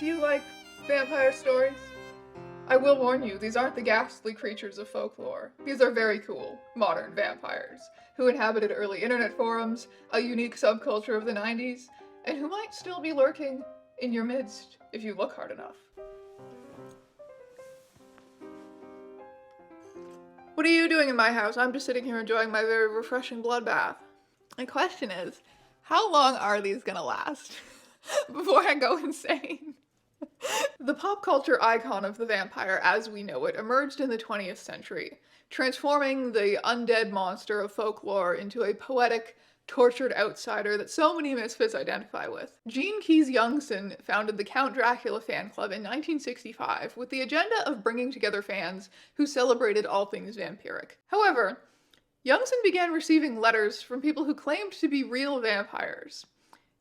Do you like vampire stories? I will warn you, these aren't the ghastly creatures of folklore. These are very cool, modern vampires, who inhabited early internet forums, a unique subculture of the 90s, and who might still be lurking in your midst if you look hard enough. What are you doing in my house? I'm just sitting here enjoying my very refreshing bloodbath. My question is, how long are these gonna last before I go insane? The pop culture icon of the vampire as we know it emerged in the 20th century, transforming the undead monster of folklore into a poetic, tortured outsider that so many misfits identify with. Gene Keyes Youngson founded the Count Dracula fan club in 1965 with the agenda of bringing together fans who celebrated all things vampiric. However, Youngson began receiving letters from people who claimed to be real vampires.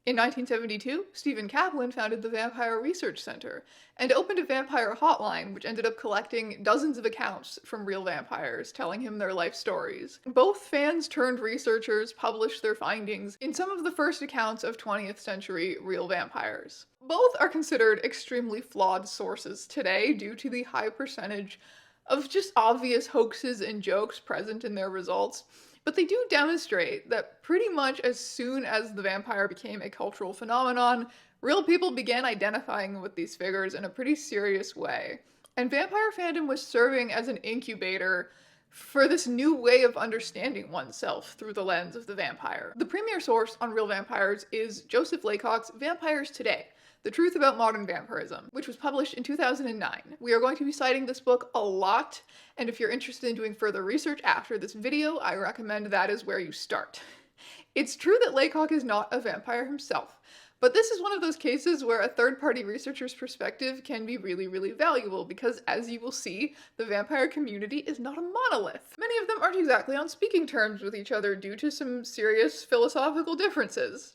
In 1972, Stephen Kaplan founded the Vampire Research Center and opened a vampire hotline, which ended up collecting dozens of accounts from real vampires, telling him their life stories. Both fans turned researchers published their findings in some of the first accounts of 20th century real vampires. Both are considered extremely flawed sources today due to the high percentage of just obvious hoaxes and jokes present in their results. But they do demonstrate that pretty much as soon as the vampire became a cultural phenomenon, real people began identifying with these figures in a pretty serious way. And vampire fandom was serving as an incubator for this new way of understanding oneself through the lens of the vampire. The premier source on real vampires is Joseph Laycock's Vampires Today: The Truth About Modern Vampirism, which was published in 2009. We are going to be citing this book a lot, and if you're interested in doing further research after this video, I recommend that is where you start. It's true that Laycock is not a vampire himself, but this is one of those cases where a third-party researcher's perspective can be really, really valuable because, as you will see, the vampire community is not a monolith. Many of them aren't exactly on speaking terms with each other due to some serious philosophical differences.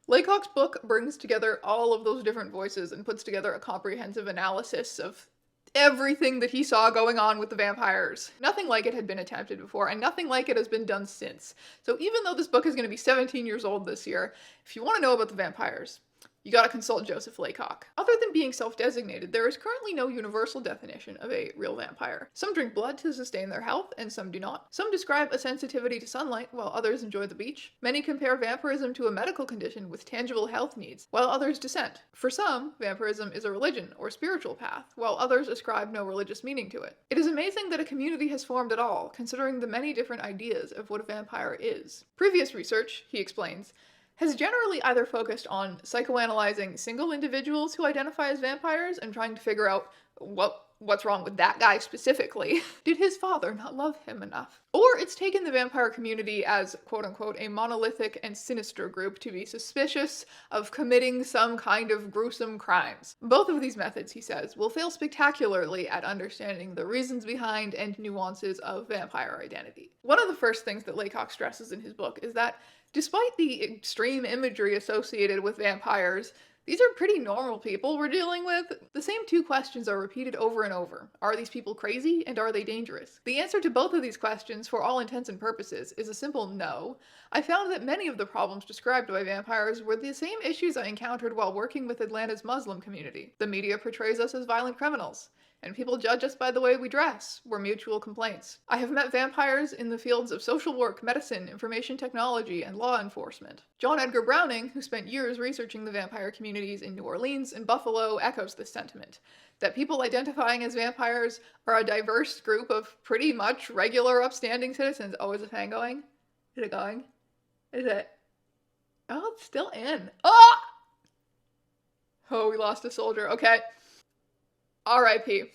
Laycock's book brings together all of those different voices and puts together a comprehensive analysis of everything that he saw going on with the vampires. Nothing like it had been attempted before, and nothing like it has been done since. So even though this book is going to be 17 years old this year, if you want to know about the vampires, you gotta consult Joseph Laycock. Other than being self-designated, there is currently no universal definition of a real vampire. Some drink blood to sustain their health, and some do not. Some describe a sensitivity to sunlight, while others enjoy the beach. Many compare vampirism to a medical condition with tangible health needs, while others dissent. For some, vampirism is a religion or spiritual path, while others ascribe no religious meaning to it. It is amazing that a community has formed at all, considering the many different ideas of what a vampire is. Previous research, he explains, has generally either focused on psychoanalyzing single individuals who identify as vampires and trying to figure out what's wrong with that guy specifically. Did his father not love him enough? Or it's taken the vampire community as quote-unquote a monolithic and sinister group to be suspicious of committing some kind of gruesome crimes. Both of these methods, he says, will fail spectacularly at understanding the reasons behind and nuances of vampire identity. One of the first things that Laycock stresses in his book is that despite the extreme imagery associated with vampires, these are pretty normal people we're dealing with. The same two questions are repeated over and over. Are these people crazy, and are they dangerous? The answer to both of these questions, for all intents and purposes, is a simple no. I found that many of the problems described by vampires were the same issues I encountered while working with Atlanta's Muslim community. The media portrays us as violent criminals, and people judge us by the way we dress, were mutual complaints. I have met vampires in the fields of social work, medicine, information technology, and law enforcement. John Edgar Browning, who spent years researching the vampire communities in New Orleans and Buffalo, echoes this sentiment, that people identifying as vampires are a diverse group of pretty much regular, upstanding citizens. Oh, is the fan going? Is it going? Is it? Oh, it's still in. Ah! Oh, we lost a soldier. Okay. R.I.P.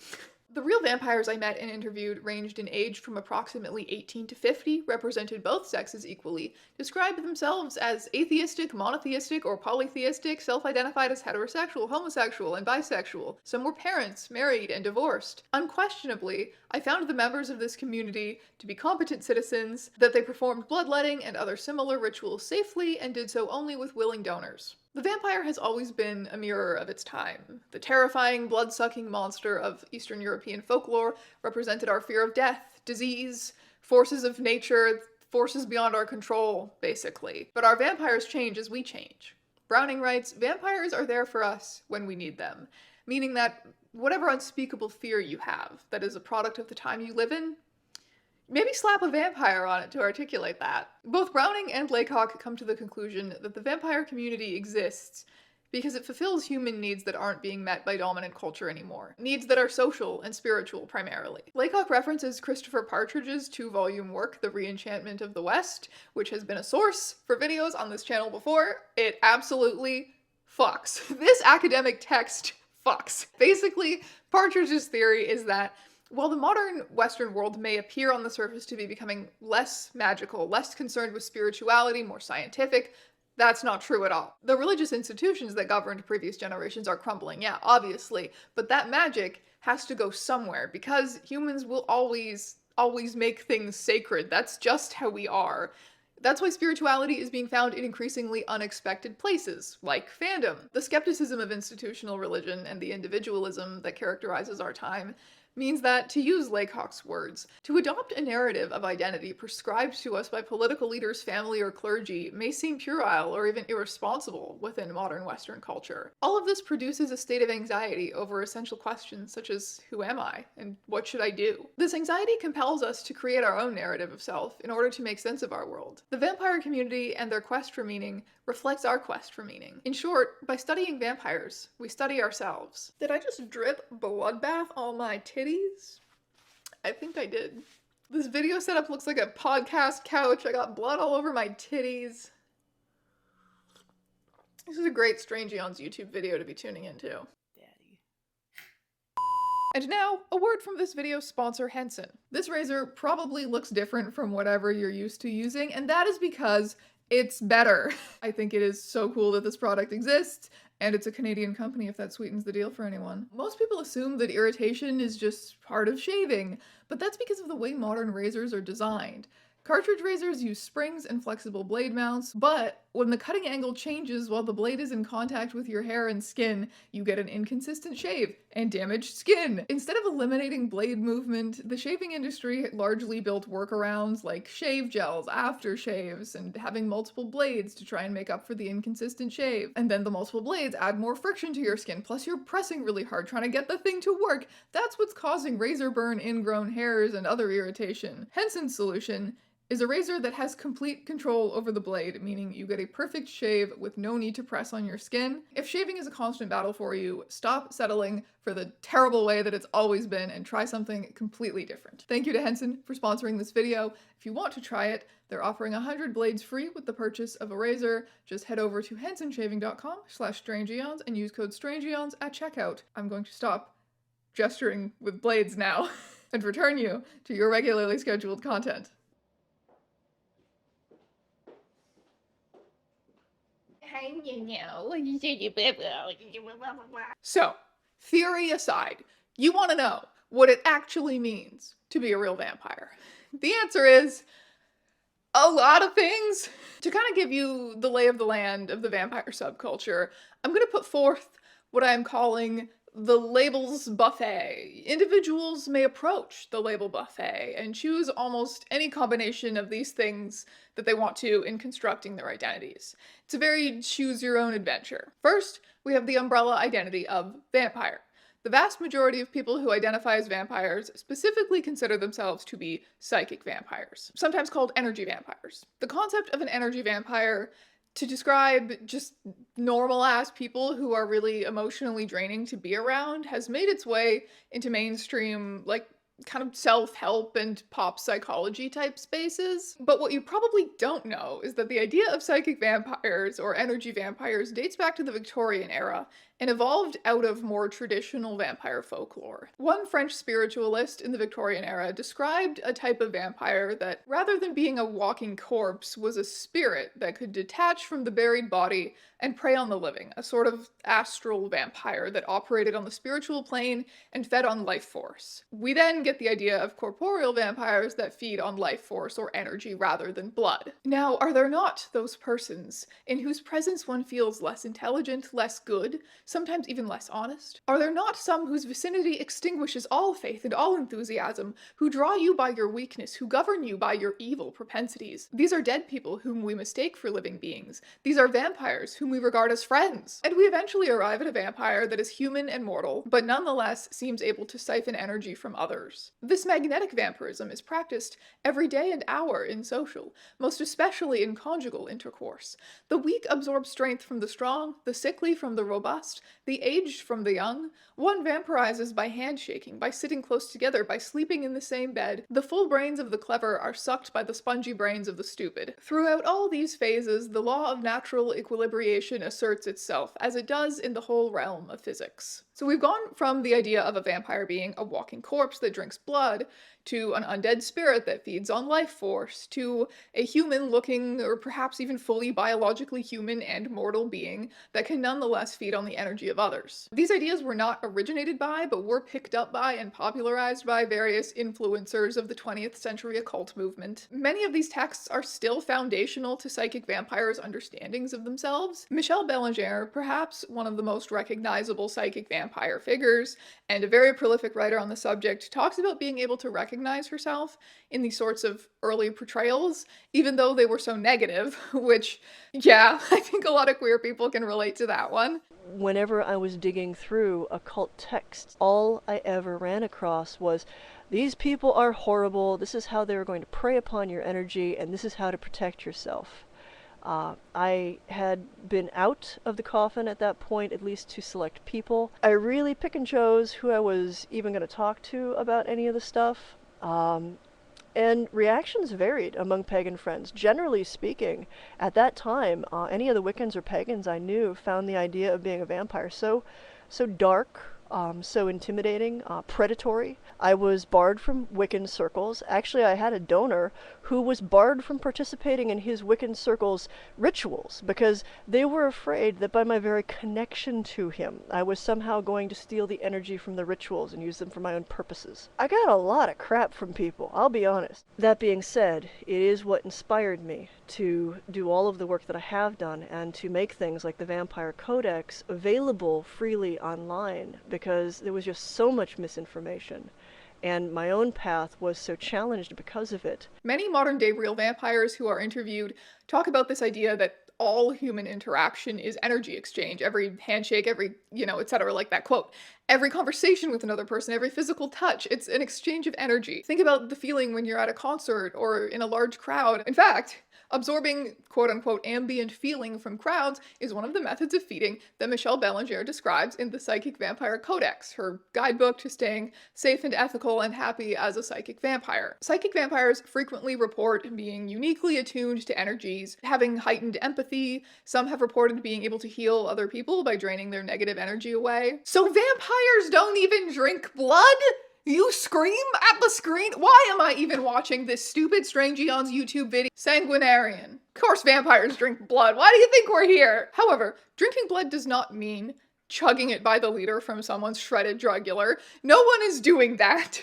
The real vampires I met and interviewed ranged in age from approximately 18 to 50, represented both sexes equally, described themselves as atheistic, monotheistic, or polytheistic, self-identified as heterosexual, homosexual, and bisexual. Some were parents, married, and divorced. Unquestionably, I found the members of this community to be competent citizens, that they performed bloodletting and other similar rituals safely, and did so only with willing donors. The vampire has always been a mirror of its time. The terrifying, blood-sucking monster of Eastern European folklore represented our fear of death, disease, forces of nature, forces beyond our control, basically. But our vampires change as we change. Browning writes, "Vampires are there for us when we need them. meaning that whatever unspeakable fear you have that is a product of the time you live in, maybe slap a vampire on it to articulate that. Both Browning and Laycock come to the conclusion that the vampire community exists because it fulfills human needs that aren't being met by dominant culture anymore. Needs that are social and spiritual primarily. Laycock references Christopher Partridge's 2-volume work, The Reenchantment of the West, which has been a source for videos on this channel before. It absolutely fucks. This academic text fucks. Basically, Partridge's theory is that while the modern Western world may appear on the surface to be becoming less magical, less concerned with spirituality, more scientific, that's not true at all. The religious institutions that governed previous generations are crumbling, yeah, obviously, but that magic has to go somewhere because humans will always make things sacred. That's just how we are. That's why spirituality is being found in increasingly unexpected places, like fandom. The skepticism of institutional religion and the individualism that characterizes our time means that, to use Laycock's words, to adopt a narrative of identity prescribed to us by political leaders, family, or clergy may seem puerile or even irresponsible within modern Western culture. All of this produces a state of anxiety over essential questions such as, who am I, and what should I do? This anxiety compels us to create our own narrative of self in order to make sense of our world. The vampire community and their quest for meaning reflects our quest for meaning. In short, by studying vampires, we study ourselves. Did I just drip bloodbath on my titties? I think I did. This video setup looks like a podcast couch. I got blood all over my titties. This is a great Strange ÆONS YouTube video to be tuning into. Daddy. And now, a word from this video's sponsor, Henson. This razor probably looks different from whatever you're used to using, and that is because it's better. I think it is so cool that this product exists, and it's a Canadian company if that sweetens the deal for anyone. Most people assume that irritation is just part of shaving, but that's because of the way modern razors are designed. Cartridge razors use springs and flexible blade mounts, but when the cutting angle changes while the blade is in contact with your hair and skin, you get an inconsistent shave and damaged skin. Instead of eliminating blade movement, the shaving industry largely built workarounds like shave gels, aftershaves, and having multiple blades to try and make up for the inconsistent shave. And then the multiple blades add more friction to your skin, plus you're pressing really hard trying to get the thing to work. That's what's causing razor burn, ingrown hairs, and other irritation. Henson's solution is a razor that has complete control over the blade, meaning you get a perfect shave with no need to press on your skin. If shaving is a constant battle for you, stop settling for the terrible way that it's always been and try something completely different. Thank you to Henson for sponsoring this video. If you want to try it, they're offering 100 blades free with the purchase of a razor. Just head over to hensonshaving.com/strangeaeons and use code strangeaeons at checkout. I'm going to stop gesturing with blades now and return you to your regularly scheduled content. So, theory aside, you want to know what it actually means to be a real vampire. The answer is a lot of things. To kind of give you the lay of the land of the vampire subculture, I'm going to put forth what I'm calling the labels buffet. Individuals may approach the label buffet and choose almost any combination of these things that they want to in constructing their identities. It's a very choose your own adventure. First, we have the umbrella identity of vampire. The vast majority of people who identify as vampires specifically consider themselves to be psychic vampires, sometimes called energy vampires. The concept of an energy vampire to describe just normal-ass people who are really emotionally draining to be around has made its way into mainstream, like, kind of self-help and pop psychology type spaces. But what you probably don't know is that the idea of psychic vampires or energy vampires dates back to the Victorian era and evolved out of more traditional vampire folklore. One French spiritualist in the Victorian era described a type of vampire that, rather than being a walking corpse, was a spirit that could detach from the buried body and prey on the living, a sort of astral vampire that operated on the spiritual plane and fed on life force. We then get the idea of corporeal vampires that feed on life force or energy rather than blood. Now, are there not those persons in whose presence one feels less intelligent, less good, sometimes even less honest? Are there not some whose vicinity extinguishes all faith and all enthusiasm, who draw you by your weakness, who govern you by your evil propensities? These are dead people whom we mistake for living beings. These are vampires whom we regard as friends. And we eventually arrive at a vampire that is human and mortal, but nonetheless seems able to siphon energy from others. This magnetic vampirism is practiced every day and hour in social, most especially in conjugal intercourse. The weak absorb strength from the strong, the sickly from the robust, the aged from the young. One vampirizes by handshaking, by sitting close together, by sleeping in the same bed. The full brains of the clever are sucked by the spongy brains of the stupid. Throughout all these phases, the law of natural equilibration asserts itself, as it does in the whole realm of physics. So we've gone from the idea of a vampire being a walking corpse that drinks blood, to an undead spirit that feeds on life force, to a human-looking, or perhaps even fully biologically human and mortal being that can nonetheless feed on the energy of others. These ideas were not originated by, but were picked up by and popularized by various influencers of the 20th century occult movement. Many of these texts are still foundational to psychic vampires' understandings of themselves. Michelle Belanger, perhaps one of the most recognizable psychic vampire figures, and a very prolific writer on the subject, talks about being able to recognize herself in these sorts of early portrayals, even though they were so negative, which, yeah, I think a lot of queer people can relate to that one. Whenever I was digging through occult texts, all I ever ran across was, these people are horrible, this is how they're going to prey upon your energy, and this is how to protect yourself. I had been out of the coffin at that point, at least to select people. I really pick and chose who I was even going to talk to about any of the stuff. And reactions varied among pagan friends. Generally speaking, at that time, any of the Wiccans or pagans I knew found the idea of being a vampire so dark, so intimidating, predatory. I was barred from Wiccan circles. Actually, I had a donor who was barred from participating in his Wiccan circle's rituals because they were afraid that by my very connection to him, I was somehow going to steal the energy from the rituals and use them for my own purposes. I got a lot of crap from people, I'll be honest. That being said, it is what inspired me to do all of the work that I have done and to make things like the Vampire Codex available freely online, because there was just so much misinformation, and my own path was so challenged because of it. Many modern-day real vampires who are interviewed talk about this idea that all human interaction is energy exchange. Every handshake, every, etc., like that quote. Every conversation with another person, every physical touch, it's an exchange of energy. Think about the feeling when you're at a concert or in a large crowd. In fact, absorbing quote-unquote ambient feeling from crowds is one of the methods of feeding that Michelle Belanger describes in the Psychic Vampire Codex, her guidebook to staying safe and ethical and happy as a psychic vampire. Psychic vampires frequently report being uniquely attuned to energies, having heightened empathy. Some have reported being able to heal other people by draining their negative energy away. So vampires don't even drink blood? You scream at the screen? Why am I even watching this stupid Strange ÆONS YouTube video? Sanguinarian. Of course vampires drink blood. Why do you think we're here? However, drinking blood does not mean chugging it by the liter from someone's shredded jugular. No one is doing that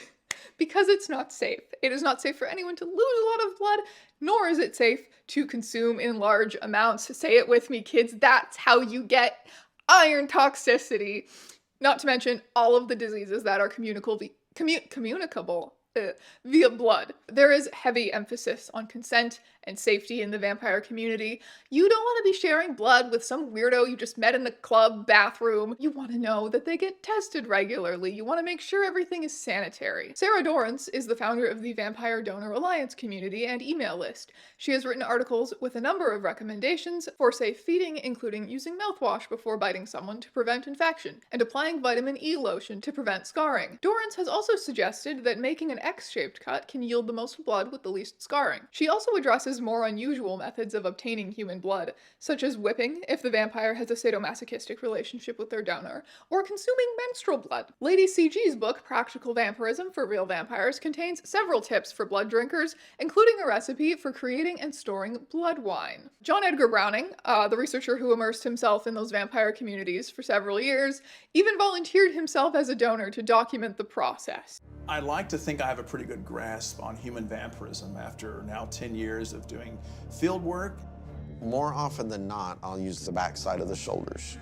because it's not safe. It is not safe for anyone to lose a lot of blood, nor is it safe to consume in large amounts. Say it with me, kids. That's how you get iron toxicity. Not to mention all of the diseases that are communicable via blood. There is heavy emphasis on consent and safety in the vampire community. You don't want to be sharing blood with some weirdo you just met in the club bathroom. You want to know that they get tested regularly. You want to make sure everything is sanitary. Sarah Dorrance is the founder of the Vampire Donor Alliance community and email list. She has written articles with a number of recommendations for safe feeding, including using mouthwash before biting someone to prevent infection, and applying vitamin E lotion to prevent scarring. Dorrance has also suggested that making an X-shaped cut can yield the most blood with the least scarring. She also addresses more unusual methods of obtaining human blood, such as whipping if the vampire has a sadomasochistic relationship with their donor, or consuming menstrual blood. Lady CG's book, Practical Vampirism for Real Vampires, contains several tips for blood drinkers, including a recipe for creating and storing blood wine. John Edgar Browning, the researcher who immersed himself in those vampire communities for several years, even volunteered himself as a donor to document the process. I like to think I have a pretty good grasp on human vampirism after now 10 years of doing field work. More often than not, I'll use the back side of the shoulders.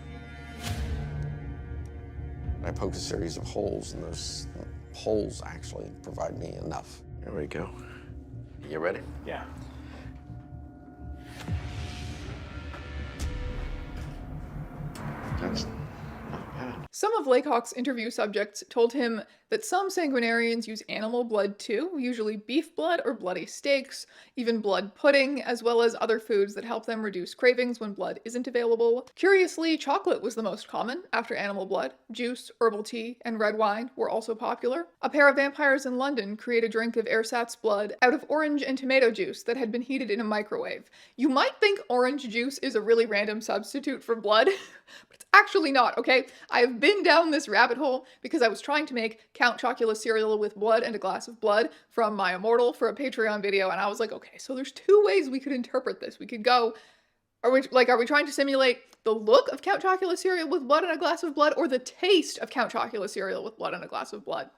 I poke a series of holes, and those holes actually provide me enough. Here we go. You ready? Yeah. That's not bad. Some of Laycock's interview subjects told him that some sanguinarians use animal blood too, usually beef blood or bloody steaks, even blood pudding, as well as other foods that help them reduce cravings when blood isn't available. Curiously, chocolate was the most common after animal blood. Juice, herbal tea, and red wine were also popular. A pair of vampires in London create a drink of ersatz blood out of orange and tomato juice that had been heated in a microwave. You might think orange juice is a really random substitute for blood, but it's actually not, okay? I've been down this rabbit hole because I was trying to make Count Chocula cereal with blood and a glass of blood from my Immortal for a Patreon video, and I was like, okay, so there's two ways we could interpret this. We could go, are we trying to simulate the look of Count Chocula cereal with blood and a glass of blood, or the taste of Count Chocula cereal with blood and a glass of blood?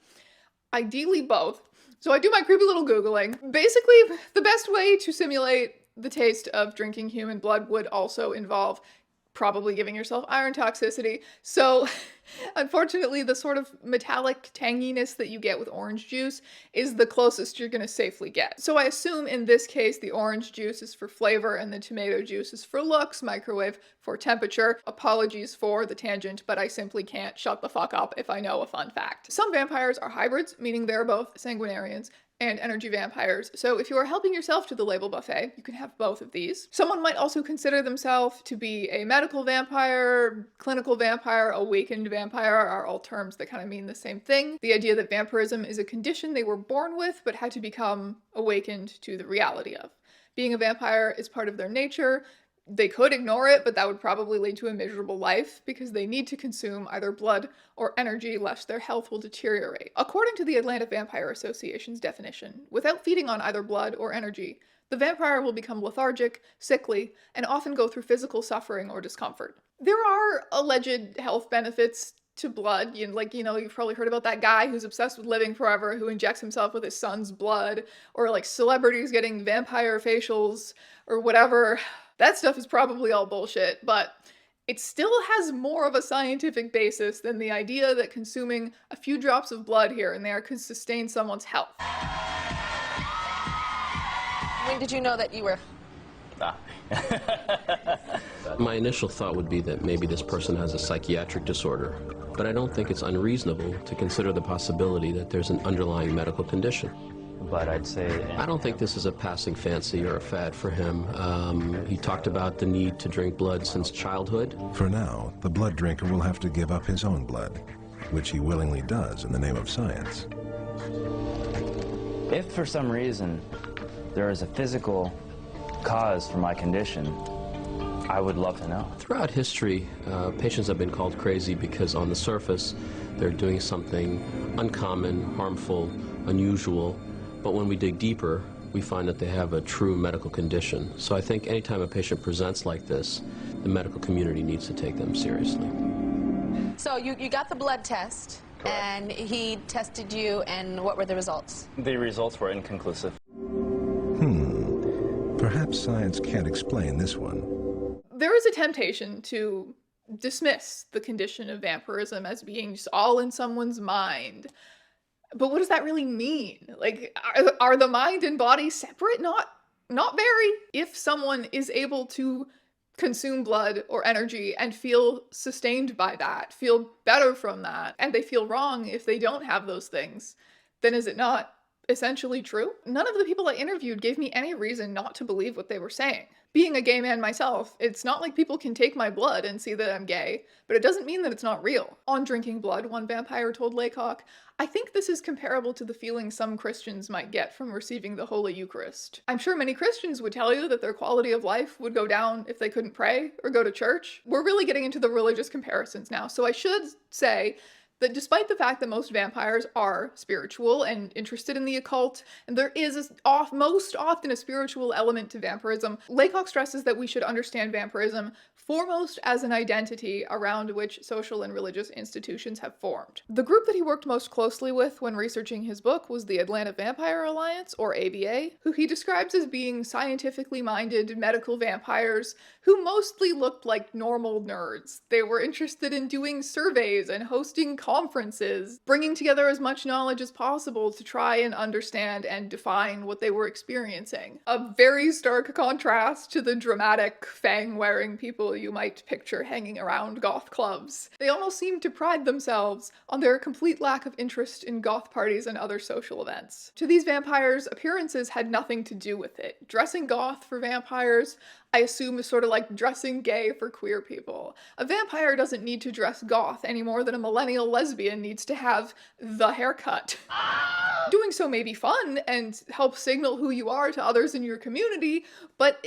Ideally both. So I do my creepy little Googling. Basically, the best way to simulate the taste of drinking human blood would also involve probably giving yourself iron toxicity. So unfortunately, the sort of metallic tanginess that you get with orange juice is the closest you're gonna safely get. So I assume in this case, the orange juice is for flavor and the tomato juice is for looks, microwave for temperature. Apologies for the tangent, but I simply can't shut the fuck up if I know a fun fact. Some vampires are hybrids, meaning they're both sanguinarians and energy vampires. So if you are helping yourself to the label buffet, you can have both of these. Someone might also consider themselves to be a medical vampire, clinical vampire, awakened vampire are all terms that kind of mean the same thing. The idea that vampirism is a condition they were born with but had to become awakened to the reality of. Being a vampire is part of their nature. They could ignore it, but that would probably lead to a miserable life because they need to consume either blood or energy lest their health will deteriorate. According to the Atlanta Vampire Association's definition, without feeding on either blood or energy, the vampire will become lethargic, sickly, and often go through physical suffering or discomfort. There are alleged health benefits to blood. You've probably heard about that guy who's obsessed with living forever who injects himself with his son's blood, or like celebrities getting vampire facials or whatever. That stuff is probably all bullshit, but it still has more of a scientific basis than the idea that consuming a few drops of blood here and there could sustain someone's health. When did you know that you were? My initial thought would be that maybe this person has a psychiatric disorder, but I don't think it's unreasonable to consider the possibility that there's an underlying medical condition. But I'd say... I don't think this is a passing fancy or a fad for him. He talked about the need to drink blood since childhood. For now, the blood drinker will have to give up his own blood, which he willingly does in the name of science. If for some reason there is a physical cause for my condition, I would love to know. Throughout history, patients have been called crazy because on the surface, they're doing something uncommon, harmful, unusual. But when we dig deeper, we find that they have a true medical condition. So I think anytime a patient presents like this, the medical community needs to take them seriously. So you got the blood test, Correct. And he tested you, and what were the results? The results were inconclusive. Perhaps science can't explain this one. There is a temptation to dismiss the condition of vampirism as being just all in someone's mind. But what does that really mean? Like, are the mind and body separate? Not very. If someone is able to consume blood or energy and feel sustained by that, feel better from that, and they feel wrong if they don't have those things, then is it not essentially true? None of the people I interviewed gave me any reason not to believe what they were saying. Being a gay man myself, it's not like people can take my blood and see that I'm gay, but it doesn't mean that it's not real. On drinking blood, one vampire told Laycock, "I think this is comparable to the feeling some Christians might get from receiving the Holy Eucharist. I'm sure many Christians would tell you that their quality of life would go down if they couldn't pray or go to church." We're really getting into the religious comparisons now, so I should say that despite the fact that most vampires are spiritual and interested in the occult, and there is most often a spiritual element to vampirism, Laycock stresses that we should understand vampirism foremost as an identity around which social and religious institutions have formed. The group that he worked most closely with when researching his book was the Atlanta Vampire Alliance, or AVA, who he describes as being scientifically minded medical vampires who mostly looked like normal nerds. They were interested in doing surveys and hosting conferences, bringing together as much knowledge as possible to try and understand and define what they were experiencing. A very stark contrast to the dramatic, fang-wearing people you might picture hanging around goth clubs. They almost seemed to pride themselves on their complete lack of interest in goth parties and other social events. To these vampires, appearances had nothing to do with it. Dressing goth for vampires, I assume, is sort of like dressing gay for queer people. A vampire doesn't need to dress goth any more than a millennial lesbian needs to have the haircut. Doing so may be fun and help signal who you are to others in your community, but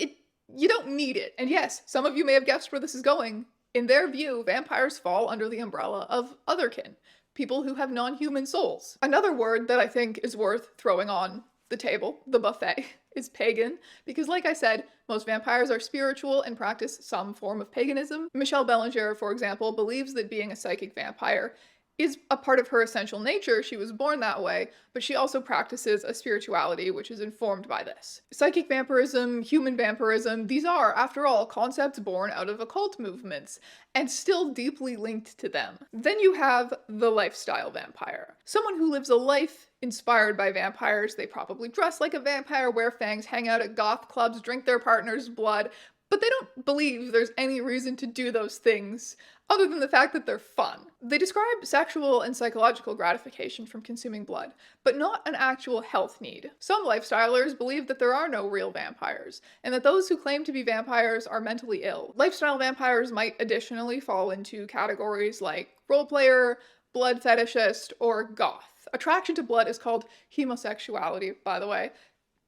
you don't need it. And yes, some of you may have guessed where this is going. In their view, vampires fall under the umbrella of otherkin, people who have non-human souls. Another word that I think is worth throwing on the table, the buffet, is pagan, because like I said, most vampires are spiritual and practice some form of paganism. Michelle Bellinger, for example, believes that being a psychic vampire is a part of her essential nature. She was born that way, but she also practices a spirituality which is informed by this. Psychic vampirism, human vampirism, these are, after all, concepts born out of occult movements, and still deeply linked to them. Then you have the lifestyle vampire. Someone who lives a life inspired by vampires. They probably dress like a vampire, wear fangs, hang out at goth clubs, drink their partner's blood, but they don't believe there's any reason to do those things other than the fact that they're fun. They describe sexual and psychological gratification from consuming blood, but not an actual health need. Some lifestylers believe that there are no real vampires, and that those who claim to be vampires are mentally ill. Lifestyle vampires might additionally fall into categories like roleplayer, blood fetishist, or goth. Attraction to blood is called homosexuality, by the way.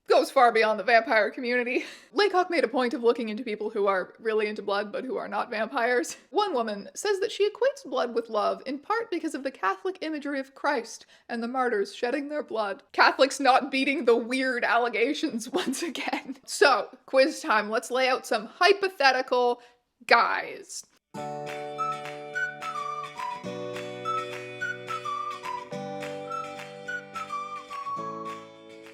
Goes far beyond the vampire community. Laycock made a point of looking into people who are really into blood but who are not vampires. One woman says that she equates blood with love in part because of the Catholic imagery of Christ and the martyrs shedding their blood. Catholics not beating the weird allegations once again. So, quiz time. Let's lay out some hypothetical guys.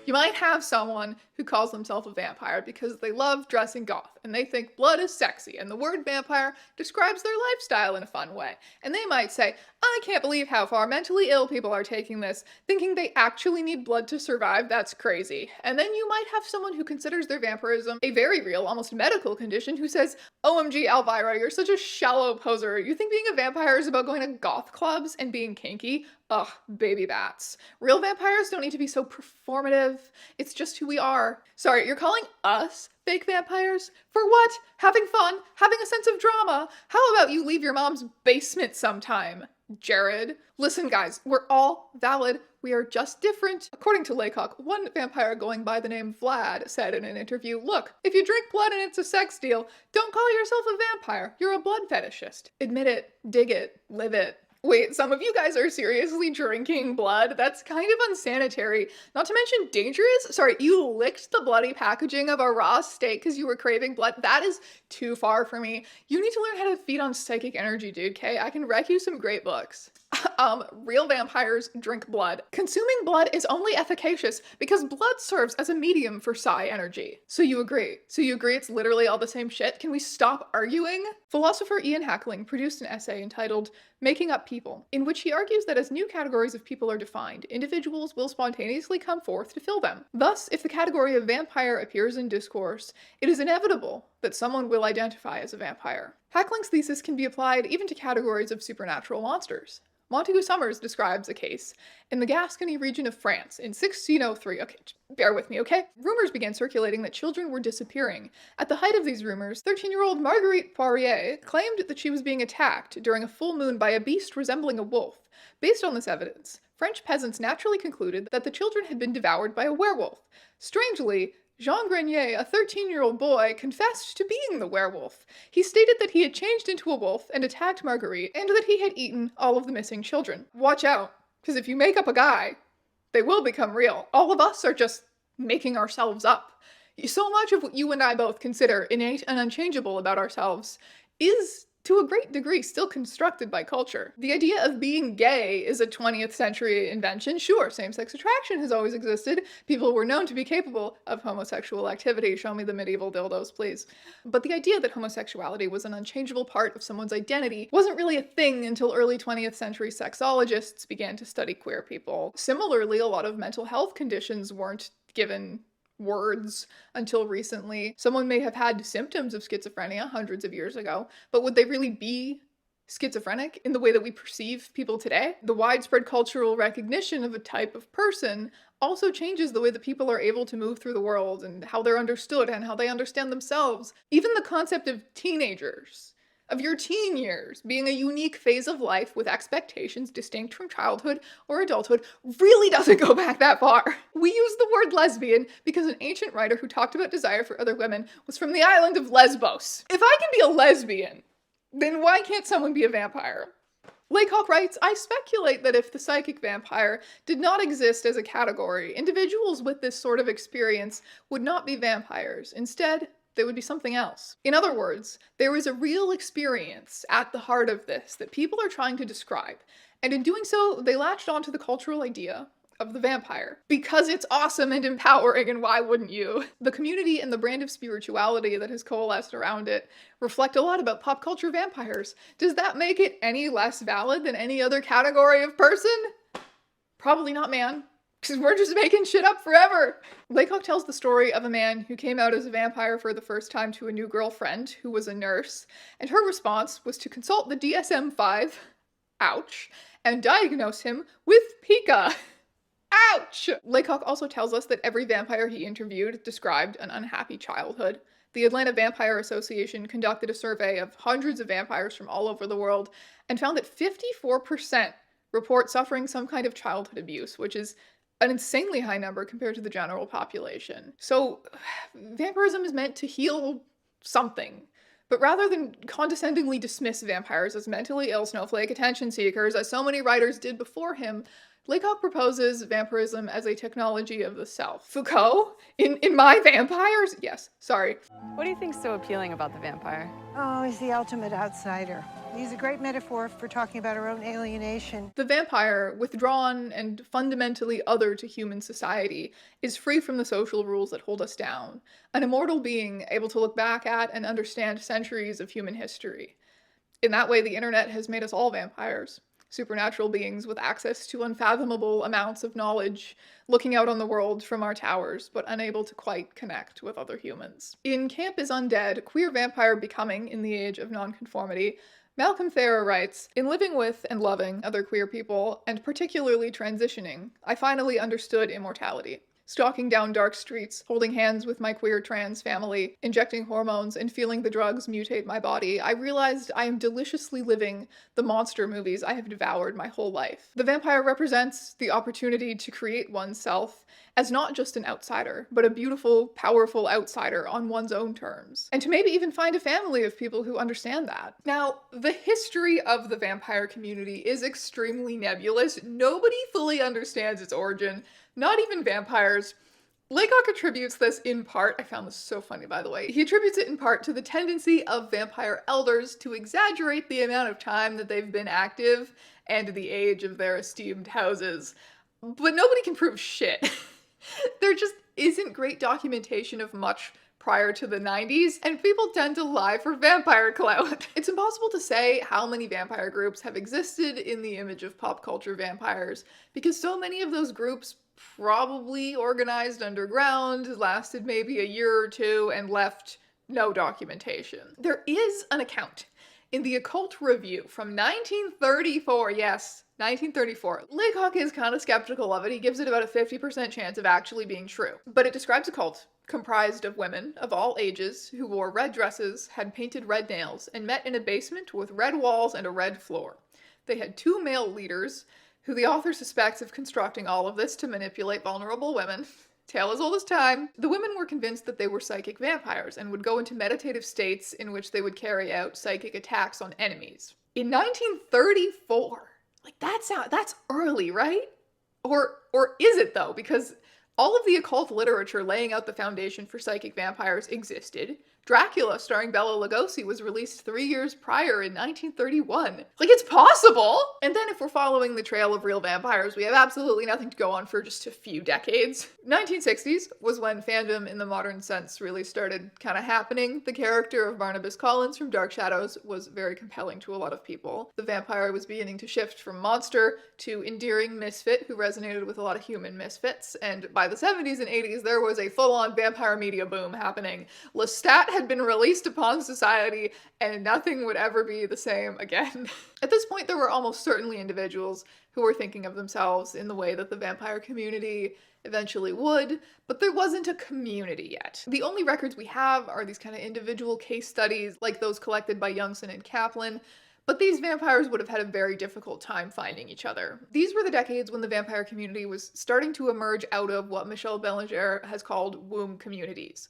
You might have someone who calls themselves a vampire because they love dressing goth, and they think blood is sexy, and the word vampire describes their lifestyle in a fun way. And they might say, I can't believe how far mentally ill people are taking this, thinking they actually need blood to survive, that's crazy. And then you might have someone who considers their vampirism a very real, almost medical condition, who says, OMG Elvira, you're such a shallow poser. You think being a vampire is about going to goth clubs and being kinky? Ugh, baby bats. Real vampires don't need to be so performative. It's just who we are. Sorry, you're calling us fake vampires? For what? Having fun? Having a sense of drama? How about you leave your mom's basement sometime, Jared? Listen guys, we're all valid. We are just different. According to Laycock, one vampire going by the name Vlad said in an interview, look, if you drink blood and it's a sex deal, don't call yourself a vampire. You're a blood fetishist. Admit it, dig it, live it. Wait, some of you guys are seriously drinking blood? That's kind of unsanitary. Not to mention dangerous? Sorry, you licked the bloody packaging of a raw steak because you were craving blood? That is too far for me. You need to learn how to feed on psychic energy, dude, okay? I can rec you some great books. Real vampires drink blood. Consuming blood is only efficacious because blood serves as a medium for psi energy. So you agree? So you agree it's literally all the same shit? Can we stop arguing? Philosopher Ian Hackling produced an essay entitled Making Up People, in which he argues that as new categories of people are defined, individuals will spontaneously come forth to fill them. Thus, if the category of vampire appears in discourse, it is inevitable that someone will identify as a vampire. Hackling's thesis can be applied even to categories of supernatural monsters. Montagu Summers describes a case in the Gascony region of France in 1603. Okay, bear with me, okay? Rumors began circulating that children were disappearing. At the height of these rumors, 13-year-old Marguerite Poirier claimed that she was being attacked during a full moon by a beast resembling a wolf. Based on this evidence, French peasants naturally concluded that the children had been devoured by a werewolf. Strangely, Jean Grenier, a 13-year-old boy, confessed to being the werewolf. He stated that he had changed into a wolf and attacked Marguerite, and that he had eaten all of the missing children. Watch out, because if you make up a guy, they will become real. All of us are just making ourselves up. So much of what you and I both consider innate and unchangeable about ourselves is to a great degree still constructed by culture. The idea of being gay is a 20th century invention. Sure, same-sex attraction has always existed. People were known to be capable of homosexual activity. Show me the medieval dildos, please. But the idea that homosexuality was an unchangeable part of someone's identity wasn't really a thing until early 20th century sexologists began to study queer people. Similarly, a lot of mental health conditions weren't given words until recently. Someone may have had symptoms of schizophrenia hundreds of years ago, but would they really be schizophrenic in the way that we perceive people today? The widespread cultural recognition of a type of person also changes the way that people are able to move through the world and how they're understood and how they understand themselves. Even the concept of teenagers, of your teen years being a unique phase of life with expectations distinct from childhood or adulthood, really doesn't go back that far. We use the word lesbian because an ancient writer who talked about desire for other women was from the island of Lesbos. If I can be a lesbian, then why can't someone be a vampire? Laycock writes, I speculate that if the psychic vampire did not exist as a category, individuals with this sort of experience would not be vampires. Instead, they would be something else. In other words, there is a real experience at the heart of this that people are trying to describe, and in doing so, they latched onto the cultural idea of the vampire. Because it's awesome and empowering, and why wouldn't you? The community and the brand of spirituality that has coalesced around it reflect a lot about pop culture vampires. Does that make it any less valid than any other category of person? Probably not, man. Because we're just making shit up forever. Laycock tells the story of a man who came out as a vampire for the first time to a new girlfriend who was a nurse, and her response was to consult the DSM-5, ouch, and diagnose him with pica. Ouch! Laycock also tells us that every vampire he interviewed described an unhappy childhood. The Atlanta Vampire Association conducted a survey of hundreds of vampires from all over the world and found that 54% report suffering some kind of childhood abuse, which is an insanely high number compared to the general population. So, vampirism is meant to heal something. But rather than condescendingly dismiss vampires as mentally ill snowflake attention seekers, as so many writers did before him, Laycock proposes vampirism as a technology of the self. Foucault? In My Vampires? Yes, sorry. What do you think's so appealing about the vampire? Oh, he's the ultimate outsider. He's a great metaphor for talking about our own alienation. The vampire, withdrawn and fundamentally other to human society, is free from the social rules that hold us down. An immortal being able to look back at and understand centuries of human history. In that way, the internet has made us all vampires. Supernatural beings with access to unfathomable amounts of knowledge, looking out on the world from our towers, but unable to quite connect with other humans. In Camp is Undead, Queer Vampire Becoming in the Age of Nonconformity, Malcolm Thayer writes, in living with and loving other queer people, and particularly transitioning, I finally understood immortality. Stalking down dark streets, holding hands with my queer trans family, injecting hormones, and feeling the drugs mutate my body, I realized I am deliciously living the monster movies I have devoured my whole life. The vampire represents the opportunity to create oneself as not just an outsider, but a beautiful, powerful outsider on one's own terms. And to maybe even find a family of people who understand that. Now, the history of the vampire community is extremely nebulous. Nobody fully understands its origin. Not even vampires. Laycock attributes this in part, I found this so funny by the way, he attributes it in part to the tendency of vampire elders to exaggerate the amount of time that they've been active and the age of their esteemed houses. But nobody can prove shit. There just isn't great documentation of much prior to the 90s, and people tend to lie for vampire clout. It's impossible to say how many vampire groups have existed in the image of pop culture vampires, because so many of those groups probably organized underground, lasted maybe a year or two, and left no documentation. There is an account in the Occult Review from 1934, yes, 1934. Laycock is kind of skeptical of it. He gives it about a 50% chance of actually being true. But it describes a cult comprised of women of all ages who wore red dresses, had painted red nails, and met in a basement with red walls and a red floor. They had 2 male leaders, who the author suspects of constructing all of this to manipulate vulnerable women. Tale as old as time. The women were convinced that they were psychic vampires and would go into meditative states in which they would carry out psychic attacks on enemies. In 1934, like that's early, right? Or is it though? Because All of the occult literature laying out the foundation for psychic vampires existed. Dracula, starring Bela Lugosi, was released 3 years prior in 1931. Like, it's possible! And then if we're following the trail of real vampires, we have absolutely nothing to go on for just a few decades. 1960s was when fandom in the modern sense really started kind of happening. The character of Barnabas Collins from Dark Shadows was very compelling to a lot of people. The vampire was beginning to shift from monster to endearing misfit who resonated with a lot of human misfits, and by the 70s and 80s there was a full-on vampire media boom happening. Lestat had been released upon society, and nothing would ever be the same again. At this point, there were almost certainly individuals who were thinking of themselves in the way that the vampire community eventually would, but there wasn't a community yet. The only records we have are these kind of individual case studies, like those collected by Youngson and Kaplan, but these vampires would have had a very difficult time finding each other. These were the decades when the vampire community was starting to emerge out of what Michel Belanger has called womb communities.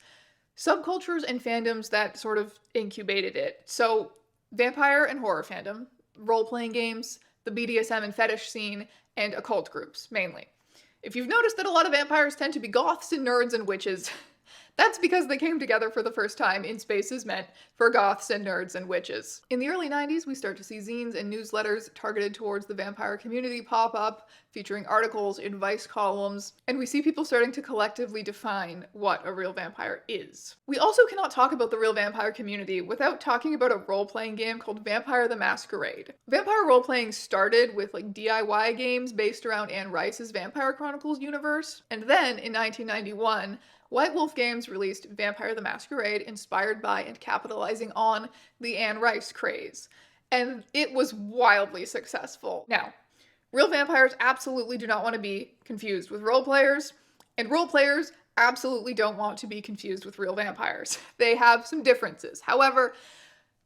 Subcultures and fandoms that sort of incubated it. So, vampire and horror fandom, role-playing games, the BDSM and fetish scene, and occult groups, mainly. If you've noticed that a lot of vampires tend to be goths and nerds and witches, that's because they came together for the first time in spaces meant for goths and nerds and witches. In the early 90s, we start to see zines and newsletters targeted towards the vampire community pop up, featuring articles in Vice columns, and we see people starting to collectively define what a real vampire is. We also cannot talk about the real vampire community without talking about a role-playing game called Vampire the Masquerade. Vampire role-playing started with like DIY games based around Anne Rice's Vampire Chronicles universe, and then in 1991, White Wolf Games released Vampire the Masquerade, inspired by and capitalizing on the Anne Rice craze. And it was wildly successful. Now, real vampires absolutely do not want to be confused with role players, and role players absolutely don't want to be confused with real vampires. They have some differences. However,